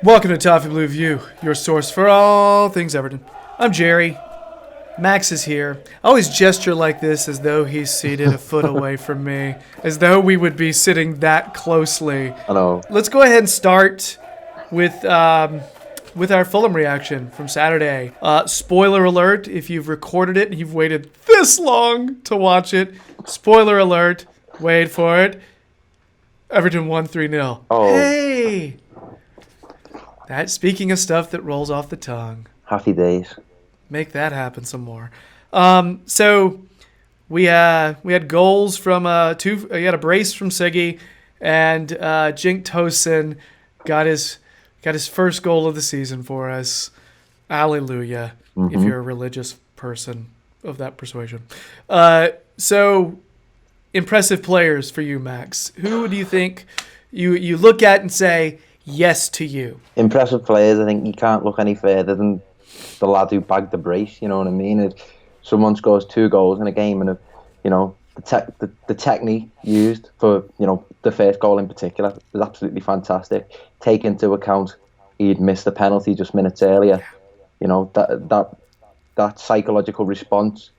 Welcome to Toffee Blue View, your source for all things Everton. I'm Gerry. Max is here. I always gesture like this as though he's seated a foot away from me, as though we would be sitting that closely. I know. Let's go ahead and start with our Fulham reaction from Saturday. Spoiler alert, if you've recorded it and you've waited this long to watch it, spoiler alert, wait for it, Everton won 3-0. Oh. Hey! That, speaking of stuff that rolls off the tongue. Happy days. Make that happen some more. So we had goals from we had a brace from Siggy, and Jink Tosin got his first goal of the season for us. Hallelujah! If you're a religious person of that persuasion. So impressive players for you, Max. Who do you think you look at and say yes to you? Impressive players. I think you can't look any further than the lad who bagged the brace. You know what I mean? If someone scores 2 goals in a game, and the technique used for the first goal in particular was absolutely fantastic. Take into account he'd missed the penalty just minutes earlier. That psychological response.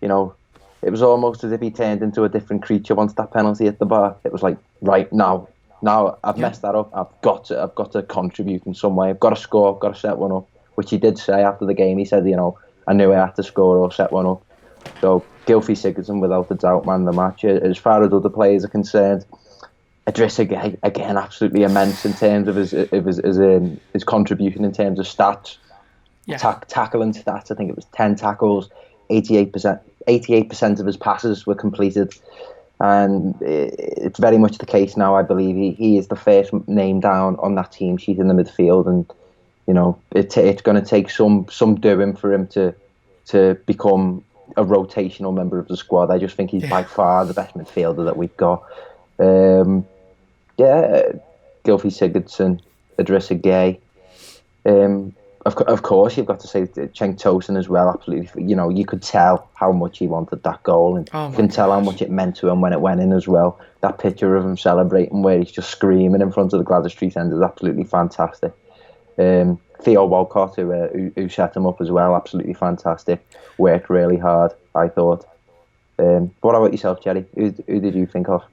It was almost as if he turned into a different creature once that penalty hit the bar. It was like, right now I've messed that up. I've got to contribute in some way. I've got to score. I've got to set one up. Which he did say after the game. He said, I knew I had to score or set one up. So Gylfi Sigurdsson, without a doubt, man the match. As far as other players are concerned, Idris again absolutely immense in terms of his contribution in terms of stats. Yeah. Tackling stats. I think it was 10 tackles, 88% of his passes were completed. And it's very much the case now, I believe. He is the first name down on that team sheet in the midfield, and it's going to take some doing for him to become a rotational member of the squad. I just think he's by far the best midfielder that we've got. Gylfi Sigurdsson, Idrissa Gueye. Of course, you've got to say Cenk Tosin as well. Absolutely, you could tell how much he wanted that goal, and you can tell how much it meant to him when it went in as well. That picture of him celebrating, where he's just screaming in front of the Gladys Street end, is absolutely fantastic. Theo Walcott, who set him up as well, absolutely fantastic. Worked really hard, I thought. What about yourself, Gerry? Who did you think of?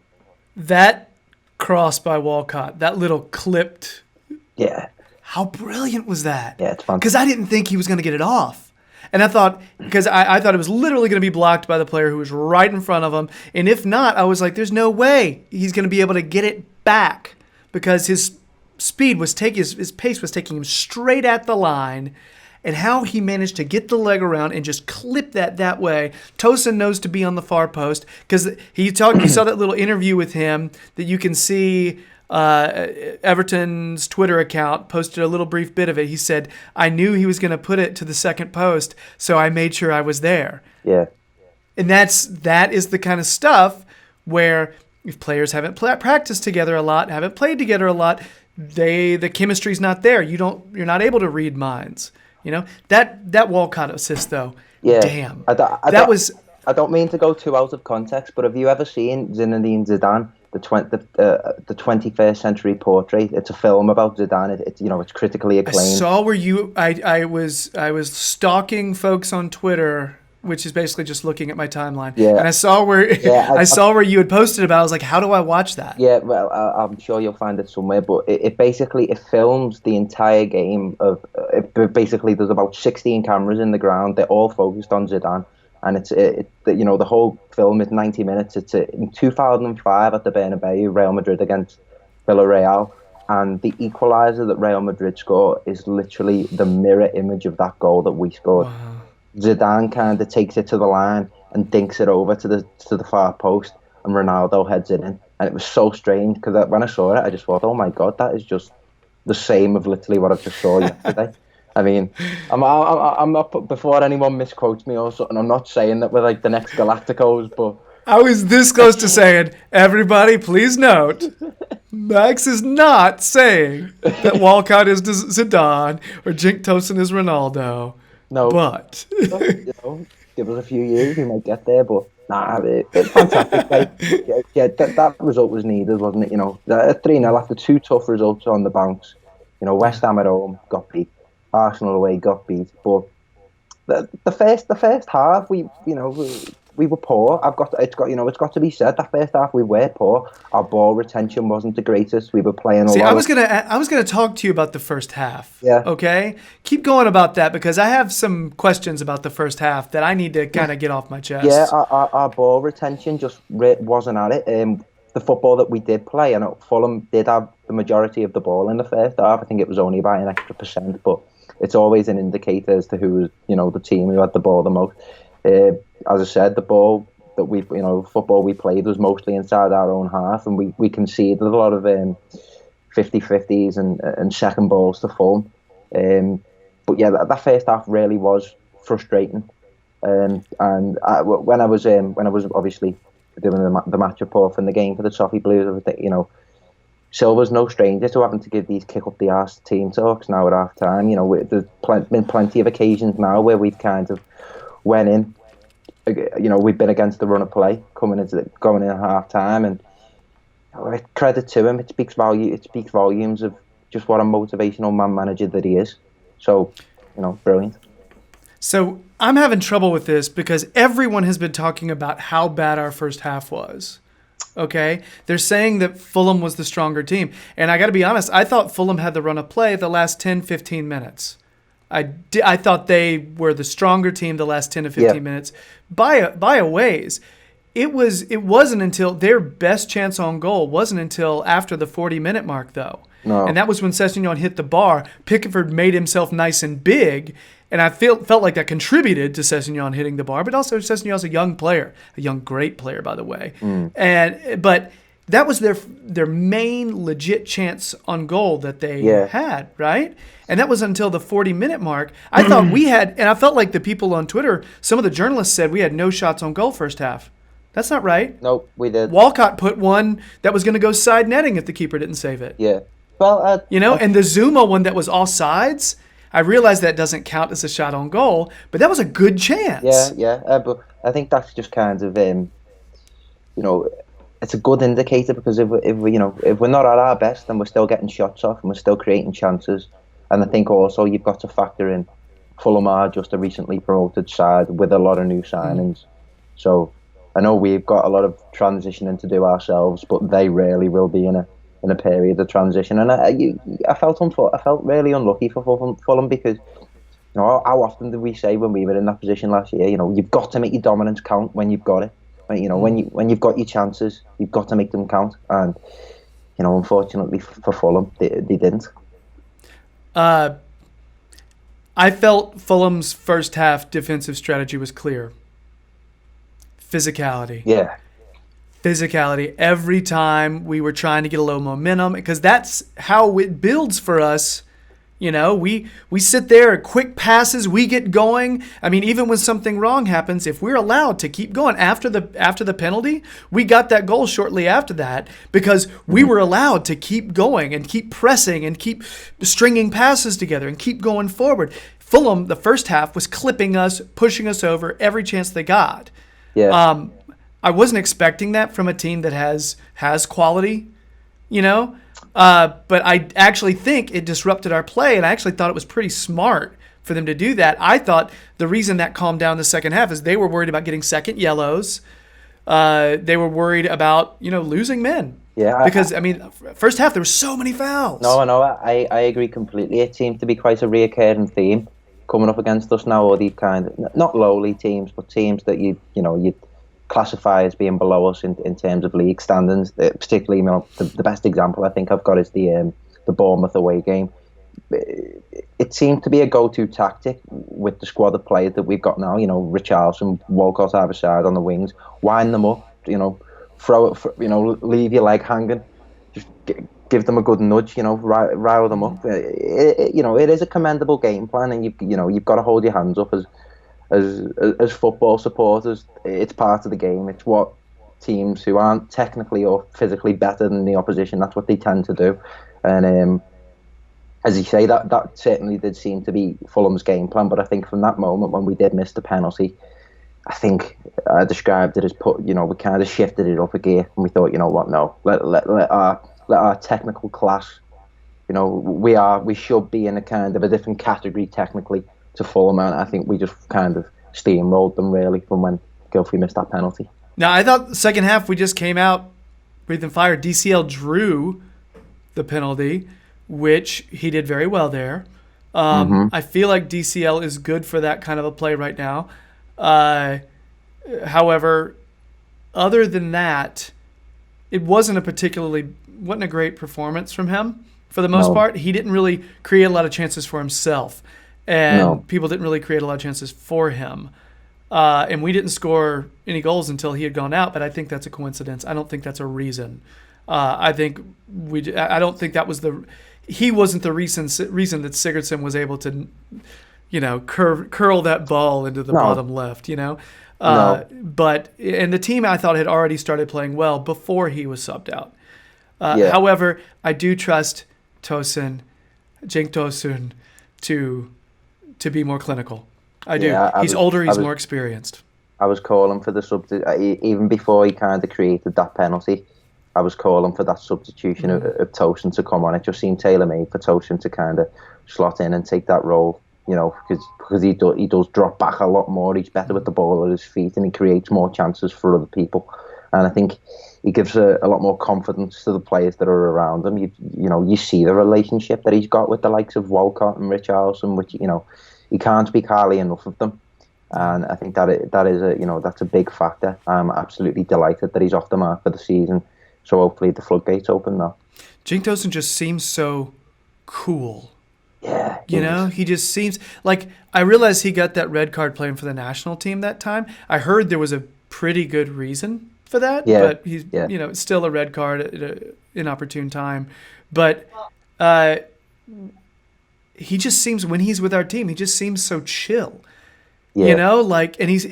That cross by Walcott, that little clipped. Yeah. How brilliant was that? Yeah, it's fantastic. Because I didn't think he was going to get it off. And I thought, because I thought it was literally going to be blocked by the player who was right in front of him. And if not, I was like, there's no way he's going to be able to get it back, because his speed was his pace was taking him straight at the line, and how he managed to get the leg around and just clip that way. Tosin knows to be on the far post, because you saw that little interview with him that you can see. Everton's Twitter account posted a little brief bit of it. He said, I knew he was going to put it to the second post, so I made sure I was there. Yeah. And that is the kind of stuff where, if players haven't practiced together a lot, haven't played together a lot, the chemistry's not there. You're not able to read minds. That Walcott assist though. Yeah. Damn. I don't mean to go too out of context, but have you ever seen Zinedine Zidane, the 21st Century Portrait? It's a film about Zidane. It's critically acclaimed. I saw where I was stalking folks on Twitter, which is basically just looking at my timeline. Yeah. And I saw where where you had posted about it. I was like, how do I watch that? Yeah, well, I'm sure you'll find it somewhere. But it basically films the entire game of. Basically, there's about 16 cameras in the ground. They're all focused on Zidane, and the whole film is 90 minutes. It's in 2005 at the Bernabeu, Real Madrid against Villarreal, and the equaliser that Real Madrid score is literally the mirror image of that goal that we scored. Wow. Zidane kind of takes it to the line and dinks it over to the far post, and Ronaldo heads it in. And it was so strange, because when I saw it, I just thought, oh my God, that is just the same of literally what I just saw yesterday. I mean, I'm not, before anyone misquotes me or something, I'm not saying that we're like the next Galacticos, but I was this close to saying, everybody, please note, Max is not saying that Walcott is Zidane or Cenk Tosin is Ronaldo. No, but give us a few years, we might get there. But it's fantastic. That result was needed, wasn't it? 3-0 after 2 tough results on the bounce. West Ham at home got beat, Arsenal away got beat, but the first half we were poor. It's got to be said. That first half we were poor. Our ball retention wasn't the greatest. We were playing a See, lot. I was gonna talk to you about the first half. Yeah. Okay. Keep going about that because I have some questions about the first half that I need to kind of get off my chest. Yeah, our ball retention just wasn't at it. The football that we did play, I know Fulham did have the majority of the ball in the first half. I think it was only by an extra %, but it's always an indicator as to who was, the team who had the ball the most. As I said, the ball that football we played was mostly inside our own half, and we conceded a lot of 50-50s and second balls to Fulham. But yeah, that first half really was frustrating. When I was obviously doing the match report from the game for the Toffee Blues, Silva's no stranger to having to give these kick up the arse team talks now at half time. There's been plenty of occasions now where we've kind of went in. We've been against the run of play going in at half time, and credit to him. It speaks volumes of just what a motivational man manager that he is. So, brilliant. So I'm having trouble with this because everyone has been talking about how bad our first half was. Okay? They're saying that Fulham was the stronger team. And I got to be honest, I thought Fulham had the run of play the last 10, 15 minutes. I thought they were the stronger team the last 10 to 15 minutes by a ways. It wasn't until their best chance on goal wasn't until after the 40-minute mark, though. No. And that was when Sessegnon hit the bar. Pickford made himself nice and big, and I felt like that contributed to Sessegnon hitting the bar. But also, Sessegnon's a young player, a young great player, by the way. But that was their main legit chance on goal that they had, right? And that was until the 40-minute mark. I thought we had, and I felt like the people on Twitter, some of the journalists said we had no shots on goal first half. That's not right. Nope, we did. Walcott put one that was going to go side netting if the keeper didn't save it. Yeah. Well, and the Zuma one that was offsides, I realize that doesn't count as a shot on goal, but that was a good chance. Yeah. But I think that's just kind of, it's a good indicator because if we're not at our best, then we're still getting shots off and we're still creating chances. And I think also you've got to factor in Fulham are just a recently promoted side with a lot of new signings. So I know we've got a lot of transitioning to do ourselves, but they really will be in a period of transition. And I felt really unlucky for Fulham because how often did we say when we were in that position last year? You've got to make your dominance count when you've got it. When you've got your chances, you've got to make them count. And unfortunately for Fulham, they didn't. I felt Fulham's first half defensive strategy was clear. Physicality. Yeah. Physicality. Every time we were trying to get a low momentum, because that's how it builds for us. We sit there, quick passes, we get going. I mean, even when something wrong happens, if we're allowed to keep going after the penalty, we got that goal shortly after that because we were allowed to keep going and keep pressing and keep stringing passes together and keep going forward. Fulham, the first half, was clipping us, pushing us over every chance they got. Yeah. I wasn't expecting that from a team that has quality, but I actually think it disrupted our play, and I actually thought it was pretty smart for them to do that. I thought the reason that calmed down the second half is they were worried about getting second yellows. They were worried about, losing men. Yeah. Because, first half, there were so many fouls. No, I agree completely. It seems to be quite a reoccurring theme coming up against us now, all these kind of, not lowly teams, but teams that you classify as being below us in terms of league standings. Particularly, the best example I think I've got is the Bournemouth away game. It seemed to be a go-to tactic with the squad of players that we've got now. Richarlison, Walcott either side on the wings, wind them up. Throw it. Leave your leg hanging. Just give them a good nudge. Rile them up. It is a commendable game plan, and you've got to hold your hands up as football supporters. It's part of the game. It's what teams who aren't technically or physically better than the opposition, that's what they tend to do. And as you say, that certainly did seem to be Fulham's game plan. But I think from that moment when we did miss the penalty, I think I described it as we kind of shifted it up a gear, and we thought, no, let our technical class we should be in a kind of a different category technically to Fulham, and I think we just kind of steamrolled them really from when Gilfie missed that penalty. Now, I thought the second half we just came out breathing fire. DCL drew the penalty, which he did very well there. Hmm. I feel like DCL is good for that kind of a play right now. Uh, However, other than that, it wasn't a great performance from him for the most No, part. He didn't really create a lot of chances for himself, no, and people didn't really create a lot of chances for him. And we didn't score any goals until he had gone out, but I think that's a coincidence. I don't think that's a reason. I think I don't think that was he wasn't the reason that Sigurdsson was able to, curl that ball into the no, bottom left. no. But the team I thought had already started playing well before he was subbed out. Yeah, However, I do trust Cenk Tosun, to be more clinical. I do. yeah. He's older. He's more experienced. I was calling for the even before he kind of created that penalty. I was calling for that substitution of Tosin to come on. It just seemed tailor made for Tosin to kind of slot in and take that role. Because he does drop back a lot more. He's better with the ball at his feet, and he creates more chances for other people. And I think he gives a lot more confidence to the players that are around him. You see the relationship that he's got with the likes of Walcott and Richarlison, which you can't speak highly enough of them. And I think that's a big factor. I'm absolutely delighted that he's off the mark for the season. So hopefully the floodgates open now. Cenk Tosun just seems so cool. Yeah, He just seems like, I realized he got that red card playing for the national team that time. I heard there was a pretty good reason for that, yeah, but he's yeah, it's still a red card at an inopportune time. But he just seems, when he's with our team, he just seems so chill. yeah. And he's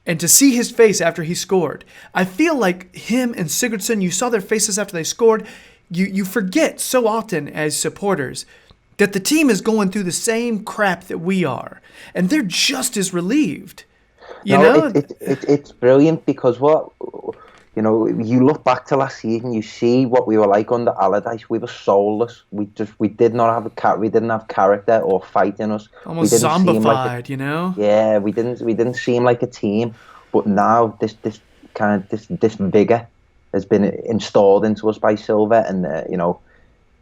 and to see his face after he scored, I feel like him and Sigurdsson, you saw their faces after they scored. You forget so often as supporters that the team is going through the same crap that we are, and they're just as relieved. It's brilliant because you look back to last season, you see what we were like under Allardyce. We were soulless. We did not have we didn't have character or fight in us. Almost We didn't seem zombified. yeah, we didn't seem like a team. But now this vigor has been installed into us by Silva, and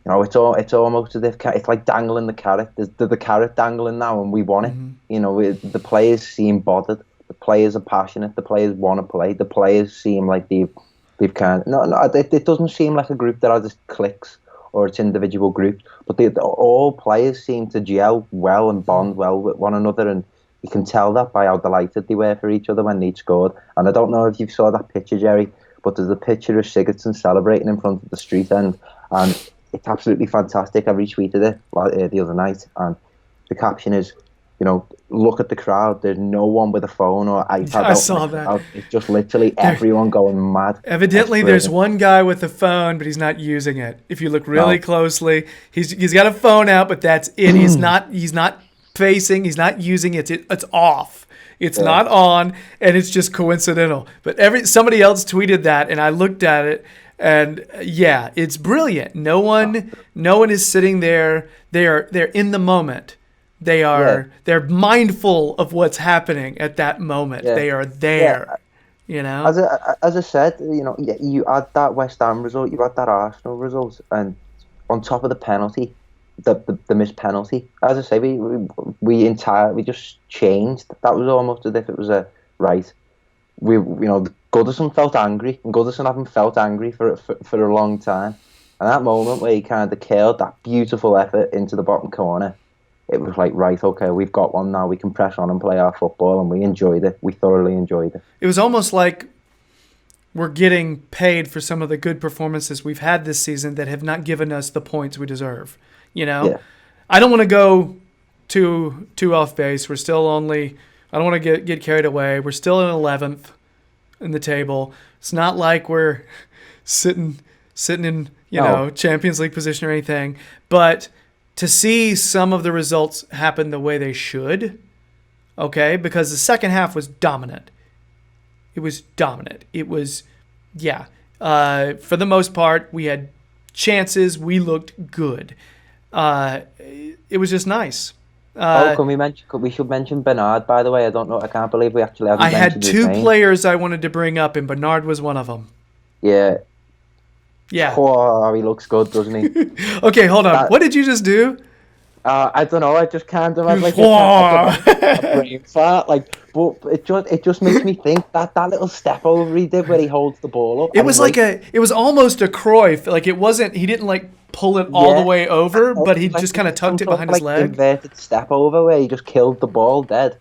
it's almost as if it's like dangling the carrot. There's the carrot dangling now, and we want it. The players seem bothered. The players are passionate. The players want to play. The players seem like they've kind of no. It doesn't seem like a group that are just cliques or it's individual groups, but all players seem to gel well and bond well with one another, and you can tell that by how delighted they were for each other when they'd scored. And I don't know if you saw that picture, Gerry, but there's a picture of Sigurdsson celebrating in front of the street end, and it's absolutely fantastic. I retweeted it the other night, and the caption is, look at the crowd. There's no one with a phone or iPad. I saw that. It's just literally everyone going mad. Evidently, there's one guy with a phone, but he's not using it. If you look really closely, he's got a phone out, but that's it. He's not facing. He's not using it. It's off. It's not on, and it's just coincidental. But somebody else tweeted that, and I looked at it, and yeah, it's brilliant. No one is sitting there. They're in the moment. They're mindful of what's happening at that moment. Yeah. They are there. As I said, you add that West Ham result, you add that Arsenal result, and on top of the penalty, the missed penalty. As I say, we just changed. That was almost as if it was Goodison felt angry, and Goodison haven't felt angry for a long time. And that moment where he kind of curled that beautiful effort into the bottom corner, it was like, right, okay, we've got one now. We can press on and play our football, and we enjoyed it. We thoroughly enjoyed it. It was almost like we're getting paid for some of the good performances we've had this season that have not given us the points we deserve. Yeah. I don't want to go too off base. We're still only. I don't want to get carried away. We're still in 11th in the table. It's not like we're sitting in Champions League position or anything, but to see some of the results happen the way they should, okay, because the second half was dominant. It was dominant. It was, for the most part, we had chances. We looked good. It was just nice. We should mention Bernard, by the way. I don't know. I can't believe we actually haven't I had mentioned his name. 2 players I wanted to bring up, and Bernard was one of them. Yeah. Yeah. Oh, he looks good, doesn't he? Okay, hold on. What did you just do? I don't know. I just can't have like a brain fart. But it just makes me think that little step over he did where he holds the ball up. It was it was almost a Cruyff. Like it wasn't. He didn't like pull it all the way over, but he just kind of tucked it behind his leg. Inverted step over where he just killed the ball dead,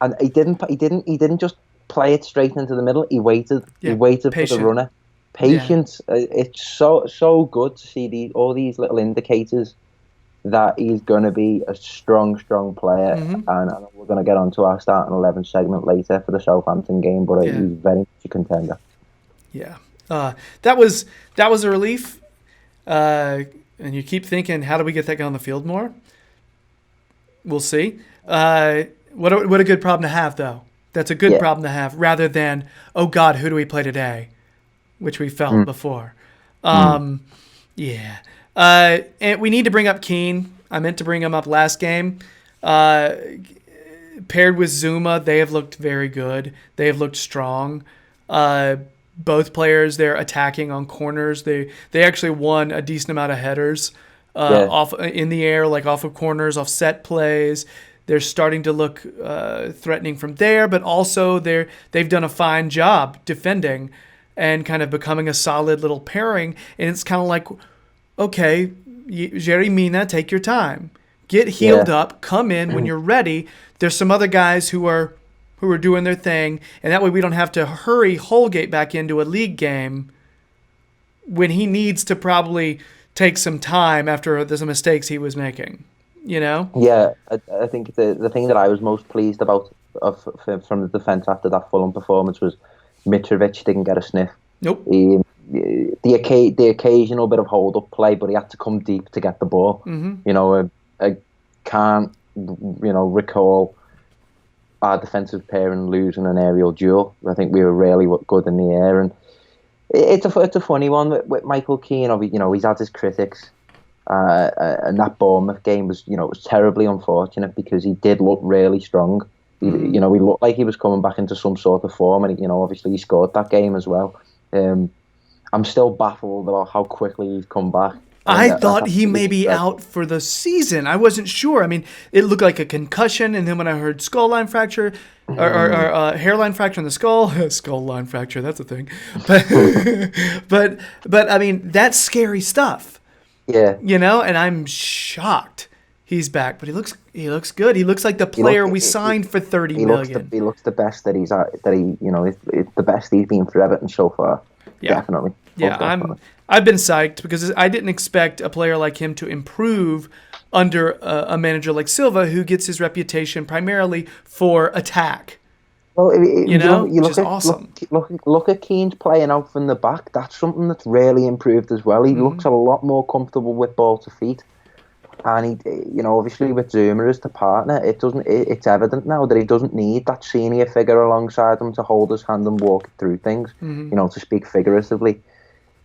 and he didn't just play it straight into the middle. He waited. He waited for the runner. Patience. Yeah. It's so good to see all these little indicators that he's going to be a strong player, and we're going to get onto our starting 11 segment later for the Southampton game, but he's very much a contender. Yeah, that was a relief, and you keep thinking, how do we get that guy on the field more? We'll see. What a good problem to have, though. That's a good problem to have, rather than, oh God, who do we play today, which we felt before. Yeah. And we need to bring up Keane. I meant to bring him up last game. Paired with Zuma, they have looked very good. They have looked strong. Both players, they're attacking on corners. They actually won a decent amount of headers off in the air, like off of corners, off set plays. They're starting to look threatening from there, but also they've done a fine job defending and kind of becoming a solid little pairing. And it's kind of like, okay, Gerry, Mina, take your time. Get healed up. Come in when you're ready. There's some other guys who are doing their thing, and that way we don't have to hurry Holgate back into a league game when he needs to probably take some time after the mistakes he was making. You know? Yeah, I think the thing that I was most pleased about from the defence after that Fulham performance was Mitrovic didn't get a sniff. Nope. The occasional bit of hold-up play, but he had to come deep to get the ball. You know, I can't, recall our defensive pairing losing an aerial duel. I think we were really good in the air, and it's a funny one with Michael Keane. He's had his critics, and that Bournemouth game was, it was terribly unfortunate because he did look really strong. He looked like he was coming back into some sort of form, and obviously he scored that game as well. I'm still baffled about how quickly he's come back. I thought he may be out for the season. I wasn't sure. I mean, it looked like a concussion, and then when I heard skull line fracture, or hairline fracture in the skull, skull line fracture, that's a thing. But I mean, that's scary stuff. Yeah. And I'm shocked he's back. But he looks good. He looks like the player we signed for $30 million. He looks the best that he's it's the best he's been for Everton so far. Yeah. Definitely. Yeah, I've been psyched because I didn't expect a player like him to improve under a manager like Silva, who gets his reputation primarily for attack. Well, which is awesome. Look at Keane's playing out from the back. That's something that's really improved as well. He looks a lot more comfortable with ball to feet, and he, obviously with Zuma as the partner, it's evident now that he doesn't need that senior figure alongside him to hold his hand and walk through things. To speak figuratively.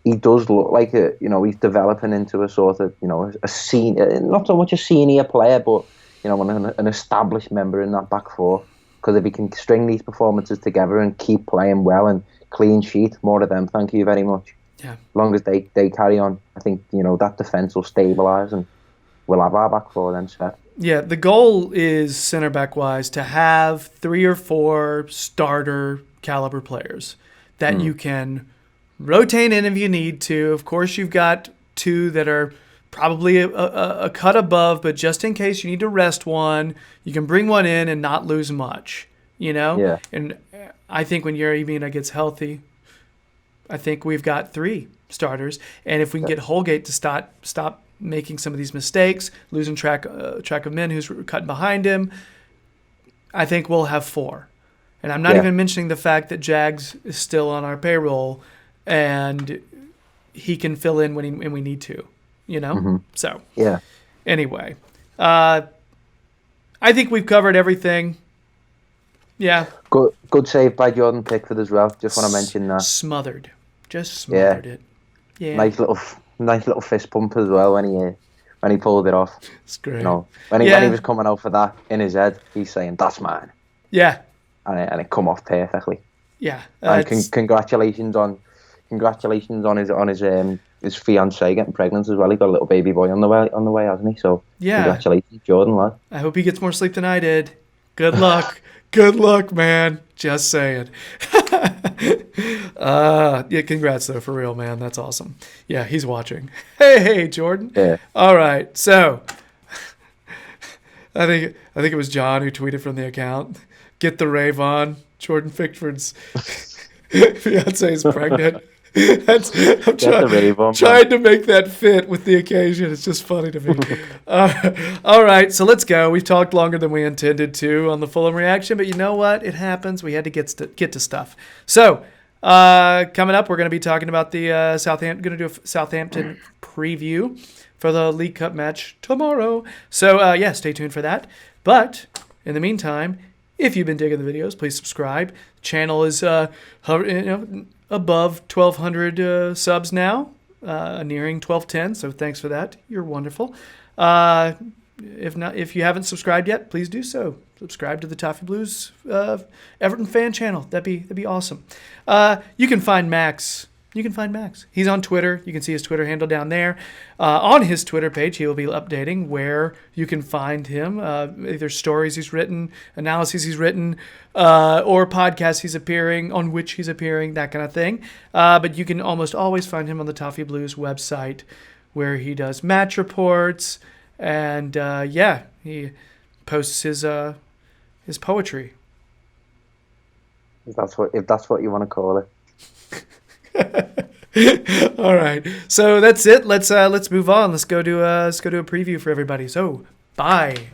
He does look like he's developing into a sort of, a senior, not so much a senior player, but, an established member in that back four. Because if he can string these performances together and keep playing well and clean sheet, more of them, thank you very much. Yeah. As long as they carry on, I think, that defence will stabilise and we'll have our back four then set. Yeah, the goal is, centre back wise, to have 3 or 4 starter caliber players that you can rotate in if you need to. Of course, you've got 2 that are probably a cut above, but just in case you need to rest one, you can bring one in and not lose much, Yeah. And I think when Gerry Mina gets healthy, I think we've got 3 starters. And if we can get Holgate to stop making some of these mistakes, losing track of men who's cutting behind him, I think we'll have 4. And I'm not even mentioning the fact that Jags is still on our payroll and he can fill in when we need to, So, anyway, I think we've covered everything. Yeah. Good save by Jordan Pickford as well. Just want to mention that. Just smothered it. Yeah. Nice little nice little fist pump as well when he pulled it off. It's great. You know, when he was coming out for that in his head, he's saying that's mine. Yeah. And it come off perfectly. Yeah. And congratulations on his fiancée getting pregnant as well. He got a little baby boy on the way, hasn't he? So congratulations, Jordan, lad. I hope he gets more sleep than I did. Good luck. Good luck, man. Just saying. Yeah, congrats though, for real, man. That's awesome. Yeah, he's watching. Hey, Jordan. Yeah. All right. So I think it was John who tweeted from the account. Get the rave on. Jordan Pickford's fiance is pregnant. I'm trying to make that fit with the occasion. It's just funny to me. All right, so let's go. We've talked longer than we intended to on the Fulham reaction, but you know what? It happens. We had to get to stuff. So coming up, we're going to be talking about the Southampton preview for the League Cup match tomorrow. So stay tuned for that. But in the meantime, if you've been digging the videos, please subscribe. The channel is above 1,200 subs now, nearing 1,210. So thanks for that. You're wonderful. If you haven't subscribed yet, please do so. Subscribe to the Toffee Blues Everton fan channel. That'd be awesome. You can find Max. He's on Twitter. You can see his Twitter handle down there. On his Twitter page, he will be updating where you can find him, either stories he's written, analyses he's written, or podcasts on which he's appearing, that kind of thing. But you can almost always find him on the Toffee Blues website, where he does match reports, and he posts his poetry. If that's what you want to call it. All right, so that's it. Let's move on. Let's go do a preview for everybody. So bye.